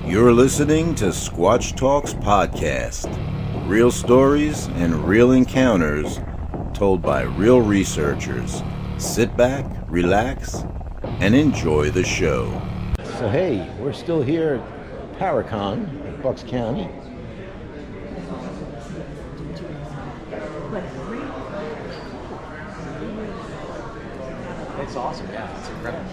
You're listening to Squatch Talks Podcast. Real stories and real encounters told by real researchers. Sit back, relax, and enjoy the show. So hey, we're still here at Paracon in Bucks County. It's awesome, yeah, it's incredible.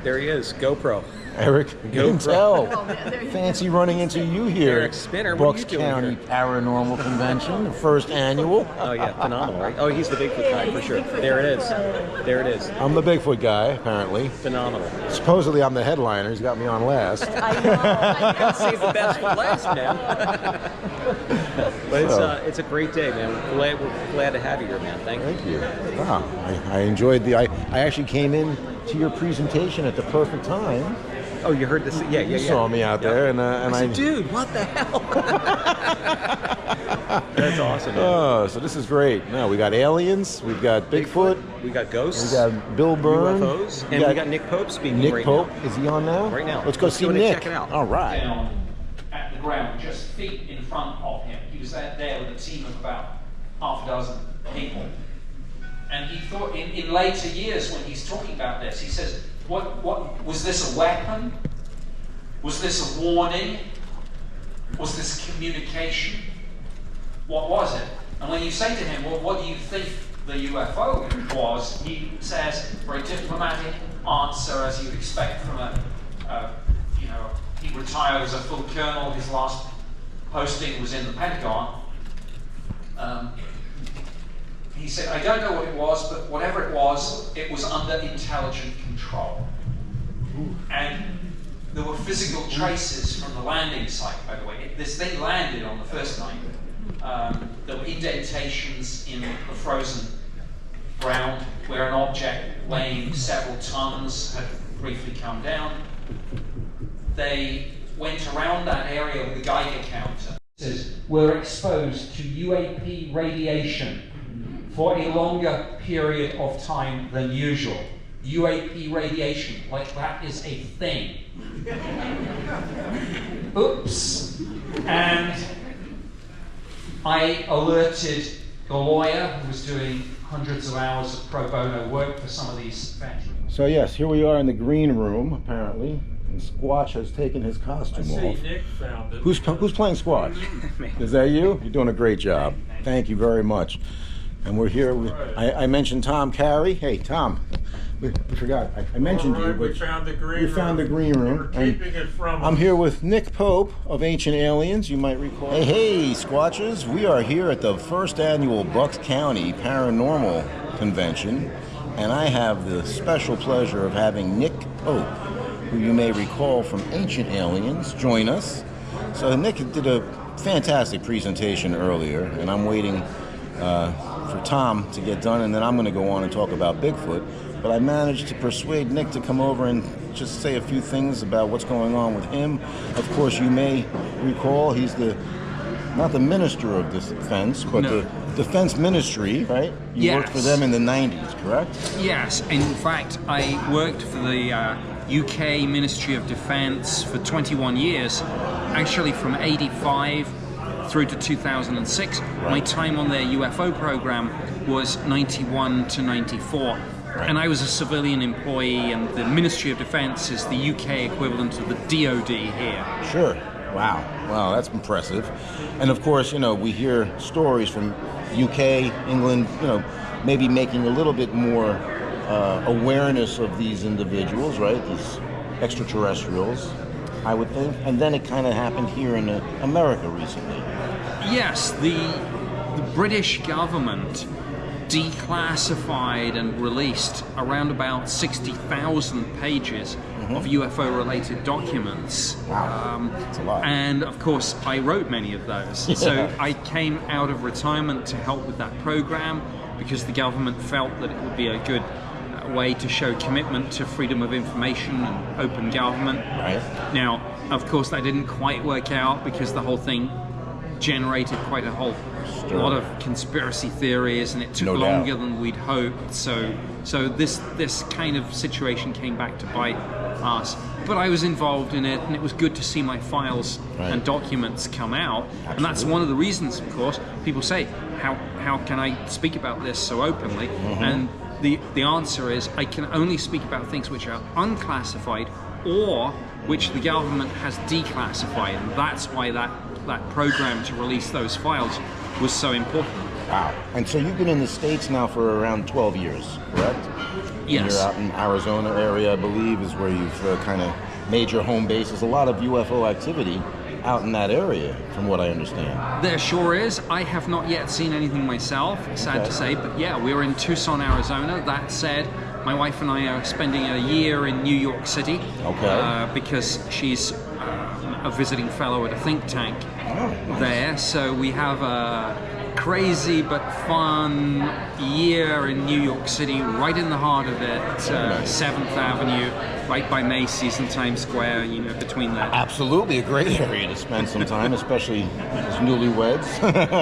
There he is, GoPro. Eric, you can tell. Oh, Fancy running into you here. Eric Spinner, Bucks what are you doing County here? Paranormal Convention, the first annual. Oh yeah, phenomenal, right? Oh, he's the Bigfoot guy for sure. There it is. There it is. I'm the Bigfoot guy, apparently. Phenomenal. Supposedly I'm the headliner. He's got me on last. I know. Save the best for last, man. But it's a great day, man. We're glad to have you here, man. Thank you. Thank you. Wow, I enjoyed I actually came in to your presentation at the perfect time. Oh, you heard this? Yeah. You saw me out there, and I said, dude, what the hell? That's awesome, man. Oh, so this is great. Now we got aliens, we've got Bigfoot, we got ghosts, we got Bill Byrne, UFOs, and we got Nick Pope speaking Nick right Pope. now. Is he on now? Right now. Let's go see Nick. Check it out. All right. Down at the ground, just feet in front of him. He was there with a team of about half a dozen people. And he thought, in later years when he's talking about this, he says, what was this a weapon? Was this a warning? Was this communication? What was it? And when you say to him, well, what do you think the UFO was? He says, very diplomatic answer, as you'd expect from he retired as a full colonel. His last posting was in the Pentagon. He said, I don't know what it was, but whatever it was under intelligent control. And there were physical traces from the landing site, by the way. This thing landed on the first night. There were indentations in the frozen ground where an object weighing several tons had briefly come down. They went around that area with a Geiger counter. It says, we're exposed to UAP radiation for a longer period of time than usual. UAP radiation, like that is a thing. Oops. And I alerted the lawyer who was doing hundreds of hours of pro bono work for some of these veterans. So yes, here we are in the green room, apparently. And Squatch has taken his costume off. Nick found it. Who's playing Squatch? Is that you? You're doing a great job. Thank you very much. And we're here with, I mentioned Tom Carey. Hey, Tom, we forgot. I mentioned you, but we found the green room. found the green room. We're keeping it from I'm us. here with Nick Pope of Ancient Aliens, you might recall. Hey, Squatches. We are here at the first annual Bucks County Paranormal Convention, and I have the special pleasure of having Nick Pope, who you may recall from Ancient Aliens, join us. So Nick did a fantastic presentation earlier, and I'm waiting for Tom to get done, and then I'm going to go on and talk about Bigfoot. But I managed to persuade Nick to come over and just say a few things about what's going on with him. Of course, you may recall he's not the Minister of Defense, but the Defense Ministry, right? You worked for them in the 90s, correct? Yes, in fact, I worked for the UK Ministry of Defense for 21 years, actually from 85 through to 2006. Right. My time on their UFO program was 91 to 94. Right. And I was a civilian employee, and the Ministry of Defense is the UK equivalent of the DOD here. Sure. Wow, that's impressive. And of course, we hear stories from UK, England, maybe making a little bit more awareness of these individuals, right? These extraterrestrials, I would think. And then it kind of happened here in America recently. Yes, the British government declassified and released around about 60,000 pages of UFO-related documents. Wow, that's a lot. And of course, I wrote many of those. Yeah. So I came out of retirement to help with that program because the government felt that it would be a good way to show commitment to freedom of information and open government. Right. Now, of course, that didn't quite work out because the whole thing generated quite a whole lot of conspiracy theories, and it took longer than we'd hoped. So this kind of situation came back to bite past, but I was involved in it, and it was good to see my files and documents come out. Absolutely. And that's one of the reasons, of course, people say, how can I speak about this so openly? And the answer is, I can only speak about things which are unclassified or which the government has declassified, and that's why that program to release those files was so important. Wow. And so you've been in the States now for around 12 years, correct? Yes. And you're out in Arizona area, I believe, is where you've kind of made your home base. There's a lot of UFO activity out in that area, from what I understand. There sure is. I have not yet seen anything myself, sad to say, but yeah, we're in Tucson, Arizona. That said, my wife and I are spending a year in New York City because she's a visiting fellow at a think tank there. So we have a crazy but fun year in New York City, right in the heart of it, 7th Avenue, right by Macy's and Times Square, you know, between that. Absolutely a great area to spend some time, especially as newlyweds.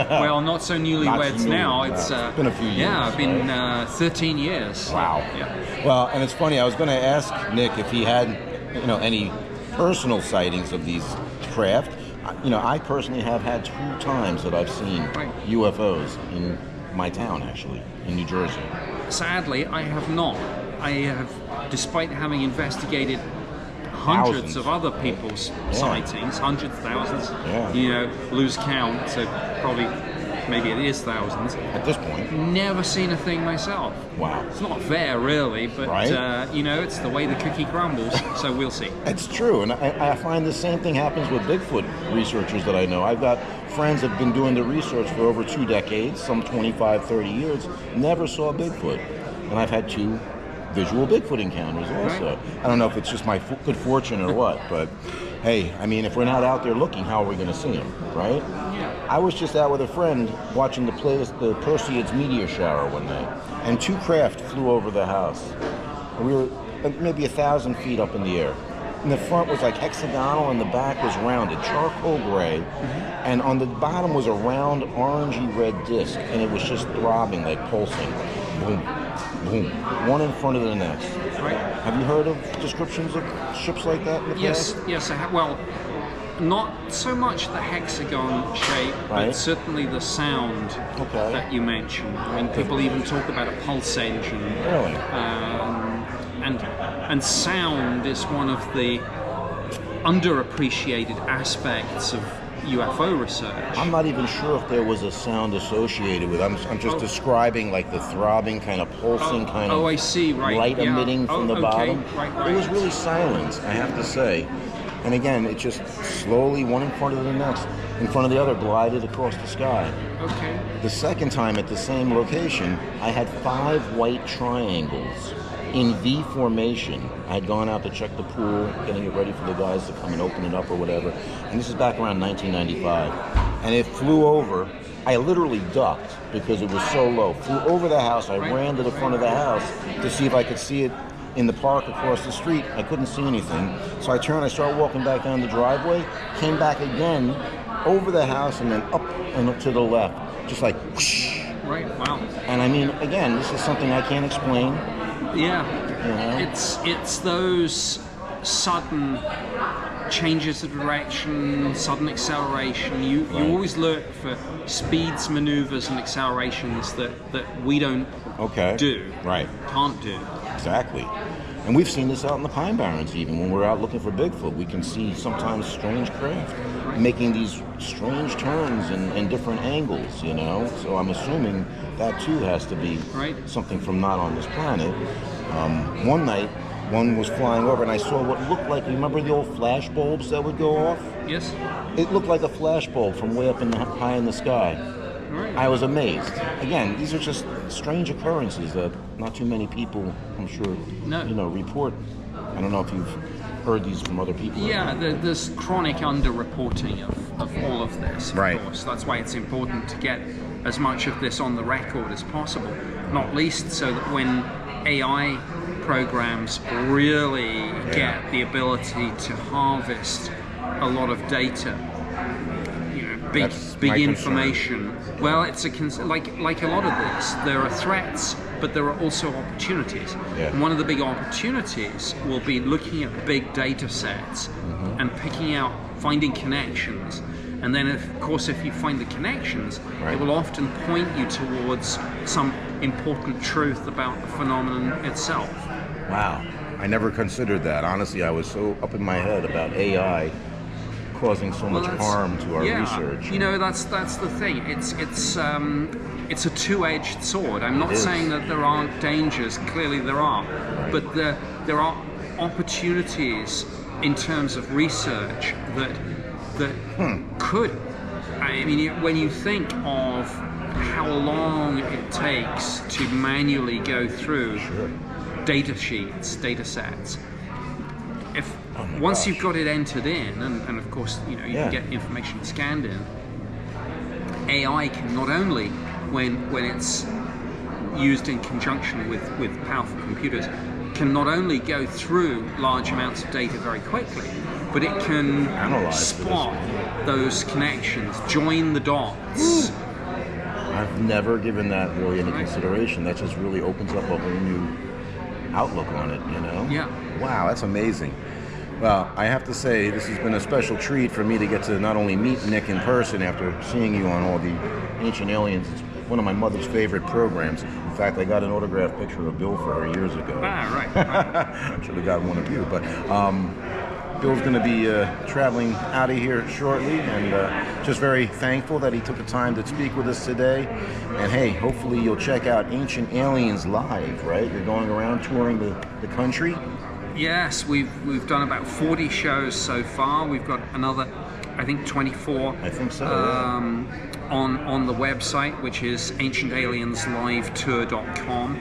Well, not so newlyweds now. It's been a few years. Yeah, I've been 13 years. Wow. Yeah. Well, and it's funny, I was going to ask Nick if he had, any personal sightings of these craft. I personally have had 2 times that I've seen UFOs in my town, actually, in New Jersey. Sadly, I have not. I have, despite having investigated hundreds of other people's sightings, hundreds, thousands, lose count, so probably, maybe it is thousands. At this point. Never seen a thing myself. Wow. It's not fair, really, but, it's the way the cookie crumbles, so we'll see. It's true, and I find the same thing happens with Bigfoot researchers that I know. I've got friends that have been doing the research for over 2 decades, some 25, 30 years, never saw Bigfoot. And I've had 2 visual Bigfoot encounters also. Right. I don't know if it's just my good fortune or what, but hey, I mean, if we're not out there looking, how are we going to see them, right? Yeah. I was just out with a friend watching the Perseids meteor shower one night, and 2 craft flew over the house. We were maybe 1,000 feet up in the air. And the front was like hexagonal and the back was rounded, charcoal gray, and on the bottom was a round orangey red disc, and it was just throbbing, like pulsing. Boom, boom, one in front of the next. Right. Have you heard of descriptions of ships like that in the past? Yes, I have. Well, not so much the hexagon shape, but certainly the sound that you mentioned. I mean, people even talk about a pulse engine. Really? And sound is one of the underappreciated aspects of UFO research. I'm not even sure if there was a sound associated with it. I'm just describing like the throbbing kind of pulsing kind of I see, light emitting from the bottom. Right. It was really silent, I have to say. And again, it just slowly, one in front of the next, in front of the other, glided across the sky. Okay. The second time at the same location, I had 5 white triangles in V formation. I had gone out to check the pool, getting it ready for the guys to come and open it up or whatever. And this is back around 1995. And it flew over. I literally ducked because it was so low. Flew over the house. I ran to the front of the house to see if I could see it in the park across the street. I couldn't see anything. So I turned, I started walking back down the driveway, came back again over the house and then up and up to the left. Just like whoosh. Right, wow. And I mean, again, this is something I can't explain. Yeah, it's those sudden changes of direction, sudden acceleration. You always look for speeds, maneuvers, and accelerations that we don't do. Right. Can't do. Exactly. And we've seen this out in the Pine Barrens even. When we're out looking for Bigfoot, we can see sometimes strange craft making these strange turns and different angles, So I'm assuming that too has to be something from not on this planet. One night, one was flying over and I saw what looked like, you remember the old flash bulbs that would go off? Yes. It looked like a flash bulb from way up high in the sky. Right. I was amazed. Again, these are just strange occurrences that not too many people, I'm sure, report. I don't know if you've heard these from other people. Yeah, there's chronic underreporting of all of this, of course. That's why it's important to get as much of this on the record as possible, not least so that when AI programs really get the ability to harvest a lot of data, big That's my information. Well, it's like a lot of this. There are threats, but there are also opportunities. Yeah. And one of the big opportunities will be looking at big data sets and picking out, finding connections. And then, of course, if you find the connections, Right. it will often point you towards some important truth about the phenomenon itself. Wow. I never considered that. Honestly, I was so up in my head about AI causing so much harm to our research. You know, that's the thing. It's a two-edged sword. I'm not saying that there aren't dangers. Clearly there are, but there are opportunities in terms of research that could. I mean, when you think of how long it takes to manually go through data sheets, data sets. If once you've got it entered in, and of course, you can get information scanned in, AI can not only, when it's used in conjunction with powerful computers, can not only go through large amounts of data very quickly, but it can spot those connections, join the dots. I've never given that really any consideration. That just really opens up a whole new outlook on it, Yeah. Wow, that's amazing. Well, I have to say, this has been a special treat for me to get to not only meet Nick in person after seeing you on all the Ancient Aliens. It's one of my mother's favorite programs. In fact, I got an autographed picture of Bill for her years ago. Right. I should have got one of you, but Bill's going to be traveling out of here shortly, and just very thankful that he took the time to speak with us today. And hey, hopefully you'll check out Ancient Aliens live, right? You're going around touring the country? Yes, we've done about 40 shows so far. We've got another, I think, 24. I think so. On the website, which is ancientaliensLiveTour.com.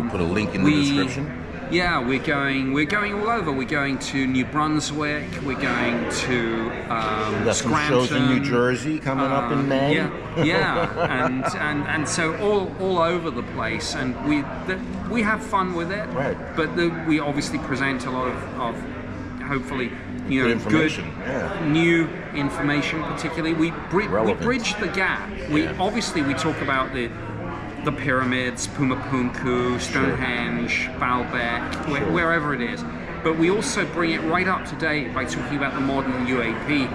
We'll put a link in the description. Yeah, we're going all over. We're going to New Brunswick. We're going to got some shows in New Jersey coming up in May. and so all over the place, and we have fun with it. Right. But we obviously present a lot of hopefully good information. New information. Particularly, we bridge the gap. We talk about the pyramids, Pumapunku, Stonehenge, Baalbek, wherever it is. But we also bring it right up to date by talking about the modern UAP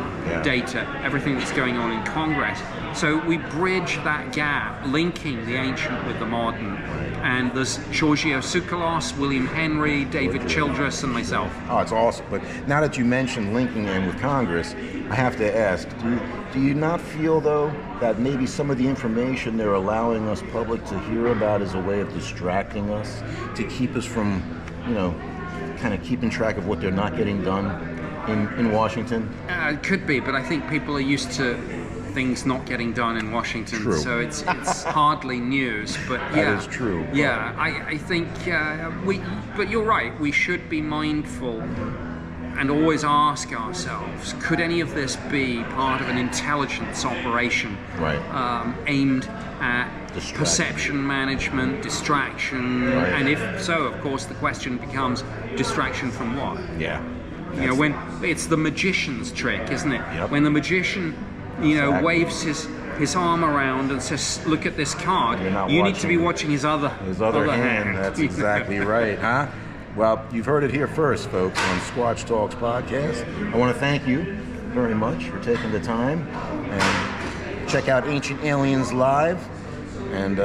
data, everything that's going on in Congress. So we bridge that gap, linking the ancient with the modern. And there's Giorgio Tsoukalos, William Henry, David Childress, and myself. Oh, it's awesome. But now that you mentioned linking in with Congress, I have to ask, do you not feel, though, that maybe some of the information they're allowing us public to hear about is a way of distracting us, to keep us from, kind of keeping track of what they're not getting done in Washington? It could be, but I think people are used to things not getting done in Washington, true. So it's hardly news. But that is true. Yeah, I think but you're right. We should be mindful and always ask ourselves: could any of this be part of an intelligence operation, aimed at perception management, distraction, and if so, of course, the question becomes: distraction from what? Yeah. When it's the magician's trick, isn't it? Yep. When the magician, waves his arm around and says, "Look at this card." You need to be watching his other hand. That's exactly right, huh? Well, you've heard it here first, folks, on Squatch Talks podcast. I want to thank you very much for taking the time, and check out Ancient Aliens live. And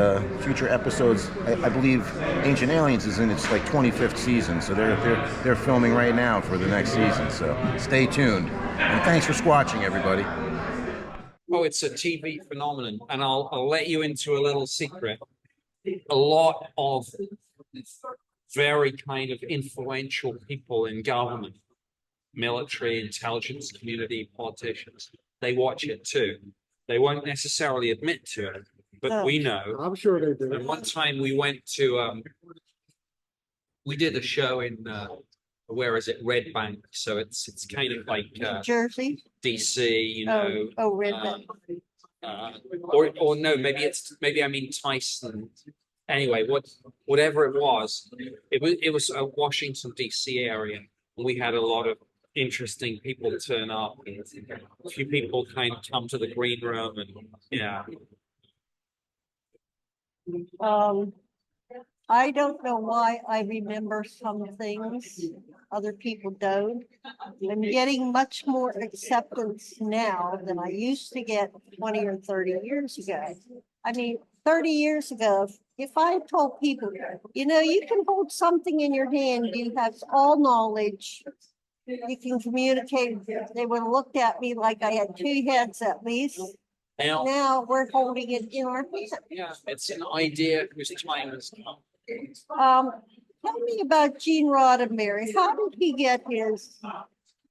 future episodes, I believe Ancient Aliens is in its 25th season, so they're filming right now for the next season. So stay tuned, and thanks for squatching, everybody. Oh, it's a TV phenomenon, and I'll let you into a little secret. A lot of very kind of influential people in government, military, intelligence community, politicians, they watch it too. They won't necessarily admit to it, but we know. I'm sure they do. And one time we went to, we did a show in, where is it? Red Bank. So it's kind of like Jersey, DC, Red Bank. or no, maybe I mean Tyson. Anyway, whatever it was a Washington DC area. We had a lot of interesting people turn up. And a few people kind of come to the green room, and yeah. I don't know why I remember some things other people don't. I'm getting much more acceptance now than I used to get 20 or 30 years ago. I mean, 30 years ago, if I had told people, you know, you can hold something in your hand, you have all knowledge, you can communicate, they would have looked at me like I had two heads at least. Now we're holding it in our hands. Yeah, it's an idea whose time has come. Tell me about Gene Roddenberry. How did he get his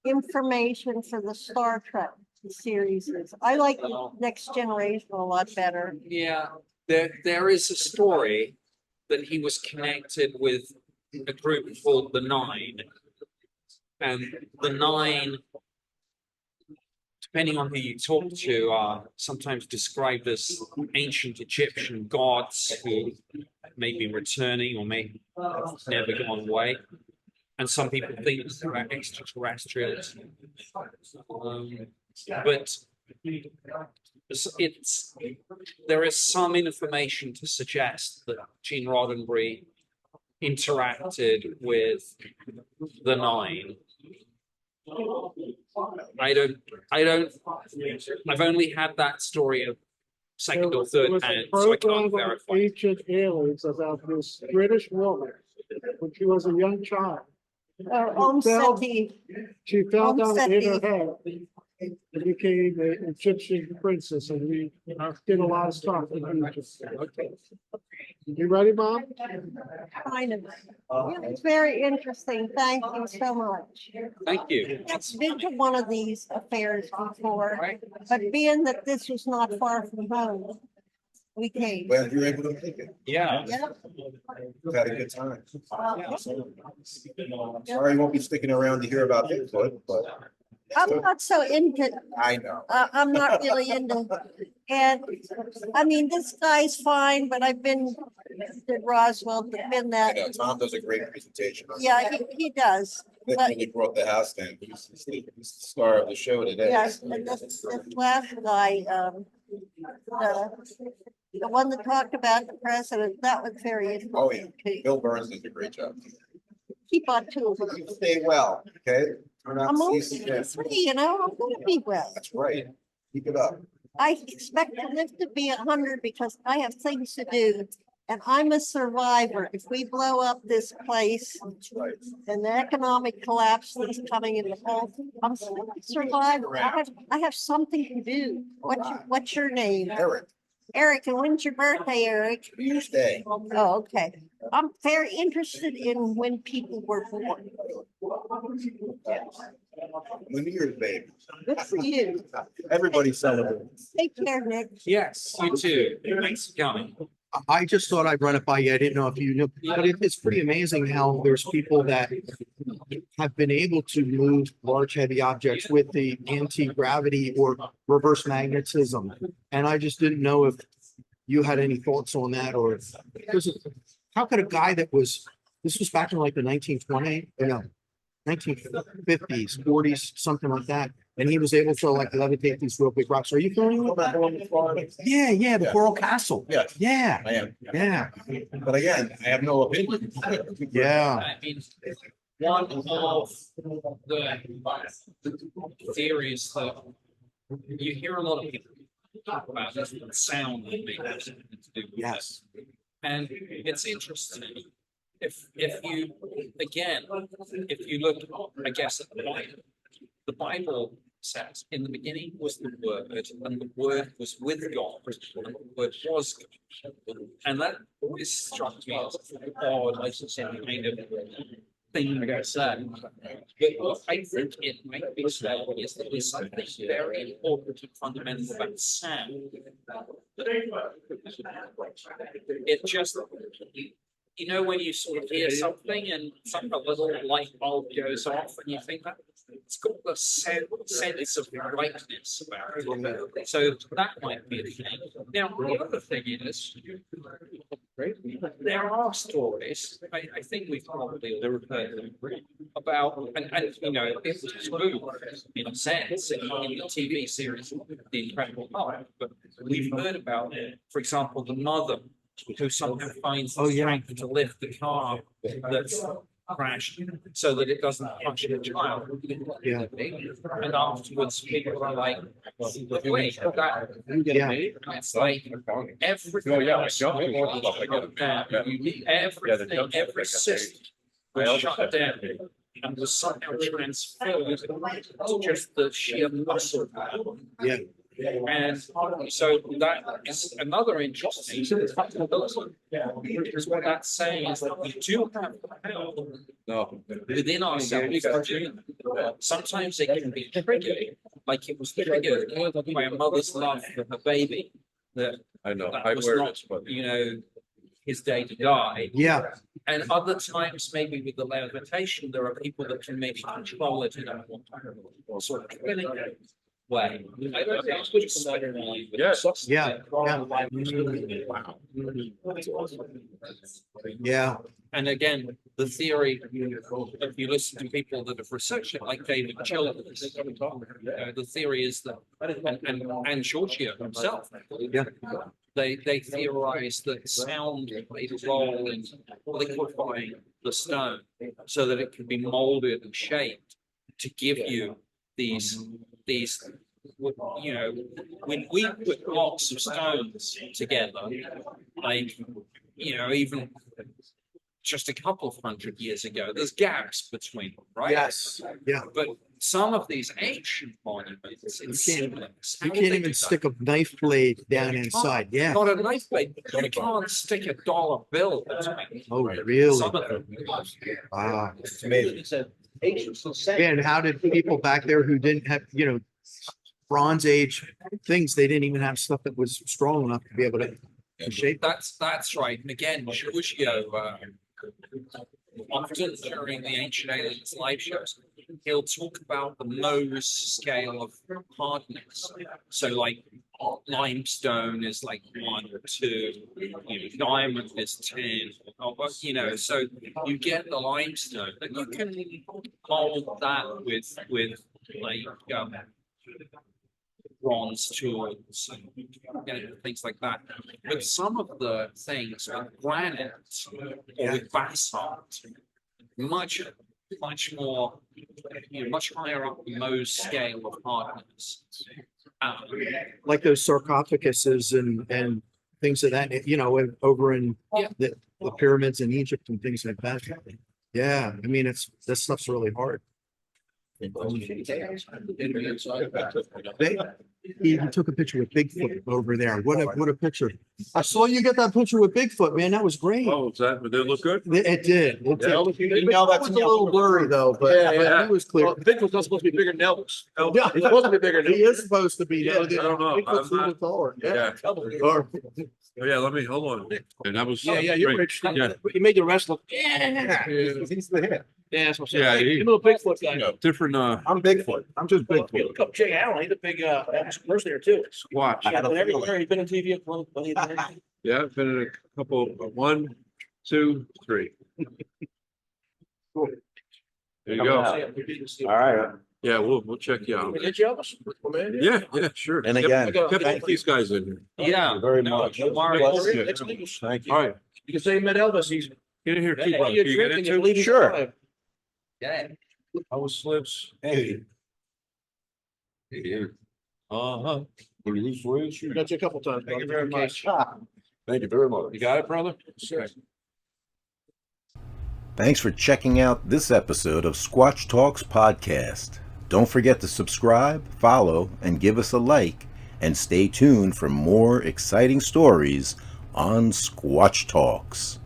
information for the Star Trek series? I like Next Generation a lot better. Yeah, there is a story that he was connected with a group called the Nine, and the Nine, depending on who you talk to, are sometimes described as ancient Egyptian gods who may be returning or may have never gone away. And some people think they're extraterrestrials. But there is some information to suggest that Gene Roddenberry interacted with the Nine. I've only had that story of second or third hand, so I can't verify. Ancient aliens about this British woman when she was a young child. She fell down and hit her head and became an Egyptian princess, and we did a lot of stuff in Egypt. Okay. You ready, Mom? Kind of. It's very interesting. Thank you so much. Thank you. I've been to one of these affairs before, but being that this was not far from home, we came. Well, you're able to make it. Yeah. Yeah. We've had a good time. Yeah. Sorry you won't be sticking around to hear about Bigfoot, but I'm not so into, I know. I'm not really into, and I mean, this guy's fine, but I've been to Roswell, been that, I know, Tom does a great presentation. yeah, he does. That But really brought the house down. He's the star of the show today. yes, and this last guy, the one that talked about the president, that was very interesting. Oh, yeah. Bill Burns did a great job. Keep on to it. You stay well, okay? Turn out I'm only season again. 63, you know, I'm gonna be well. That's right. Keep it up. I expect to live to be 100 because I have things to do. And I'm a survivor. If we blow up this place That's right. and the economic collapse that's coming in the fall, I'm still a survivor. I have something to do. What's your name? Eric, Eric, and when's your birthday, Eric? Tuesday. Oh, okay. I'm very interested in when people were born. New Year's, baby. Good for you. Everybody celebrates. Take care, Nick. Yes, you too. Thanks for coming. I just thought I'd run it by you. I didn't know if you knew, but it's pretty amazing how there's people that have been able to move large, heavy objects with the anti-gravity or reverse magnetism. And I just didn't know if you had any thoughts on that, or how could a guy this was back in like the 1920s, or no, 1950s, 40s, something like that. And he was able to like levitate these real big rocks. Are you familiar with that? Yeah, the Coral Castle. Yes. Yeah, I am. yeah, But again, I have no opinion. yeah. I mean, one of the theories that you hear a lot of people talk about is the sound that may have something to do with Yes. it. And it's interesting. If you look, I guess, at the Bible says in the beginning was the Word, and the Word was with God, and the Word was God. And that always struck me as odd, like some kind of thing to say. But what I think it might be said is that there's something very important and fundamental about sound. It just, you know, when you sort of hear something and a little light bulb goes off and you think that it's got the sense of rightness about it. So that might be a thing. Now, the other thing is, There are stories. I think we've probably all heard them about, and you know, it was moved in a sense in the TV series The Incredible Hulk. But we've heard about, for example, the mother who somehow finds the strength to lift the car that's crashed so that it doesn't punch the child. Yeah. And afterwards, people are like, wait, that, it's like everything else, every system was shut down and was somehow transferred to just the sheer muscle power. Yeah. And so that is another interesting possibility, because what that's saying is that we do have power within ourselves. Sometimes it can be triggered, like it was triggered by a mother's love for her baby. That I know. that I was wear not, this, but you know, his day to die. Yeah. And other times, maybe with the levitation, there are people that can maybe control it in a more sort of killing way. I don't know. yes. Yeah. Yeah. And again, the theory, if you listen to people that have researched it, like David Childers, the theory is that, and Giorgio himself, they theorize that sound played a role in liquefying the stone so that it can be molded and shaped to give you these, you know, when we put blocks of stones together, like, you know, even just a couple of 100 years ago, there's gaps between them, right? Yes. Yeah. But some of these ancient monuments, You can't even stick a knife blade down inside. Yeah. Not a knife blade, you can't stick a dollar bill between. Oh, really? Some of them. Wow. It's amazing. It's an ancient society. And how did people back there who didn't have, you know, Bronze Age things, they didn't even have stuff that was strong enough to be able to shape? That's right. And again, Giorgio, often during the Ancient Aliens live shows, he'll talk about the Mohs scale of hardness. So like limestone is like 1 or 2, you know, diamond is 10, you know, so you get the limestone and you can mold that with like bronze tools and, you know, things like that. But some of the things with granite or with basalt, much more, you know, much higher up the Mohs scale of hardness. Like those sarcophaguses and things of that, you know, over in the pyramids in Egypt and things like that. Yeah, I mean, that stuff's really hard. He took a picture with Bigfoot over there. What a picture. I saw you get that picture with Bigfoot, man. That was great. Oh, is that, did it look good? It did. It did. Email that It was to a me. little blurry though, but Yeah. it was clear. Well, Bigfoot's not supposed to be bigger than Elvis. Yeah. He's supposed to be bigger than He is supposed to be. Yeah, though. I don't know. Bigfoot's a I'm little not- taller. Yeah. Or- Oh, yeah, let me, hold on. And that was. Yeah, you're great. rich. Yeah. You made the rest look. Yeah. He's the head. Yeah, that's what I'm Yeah, saying. he- You're a little Bigfoot guy. Different, I'm Bigfoot. I'm just Bigfoot. Look up Jay Allen. He's a big person there too. Squatch. He's been everywhere. He's been on TV. Yeah, I've been in a couple, 1, 2, 3. There you go. All right. Yeah, we'll check you out. Did you Elvis? Yeah, sure. And again, Gotta get these guys in here. Yeah. very much. Thank you. All right, You can say you met Elvis. He's. get in here too, Hey, Bob. you're Can you get drinking, you into? believe he's Sure. alive. I was slips. Hey. Uh-huh. Got you a couple times. Thank you very much. Thank you very much. You got it, brother? Sure. Thanks for checking out this episode of Squatch Talks Podcast. Don't forget to subscribe, follow, and give us a like, and stay tuned for more exciting stories on Squatch Talks.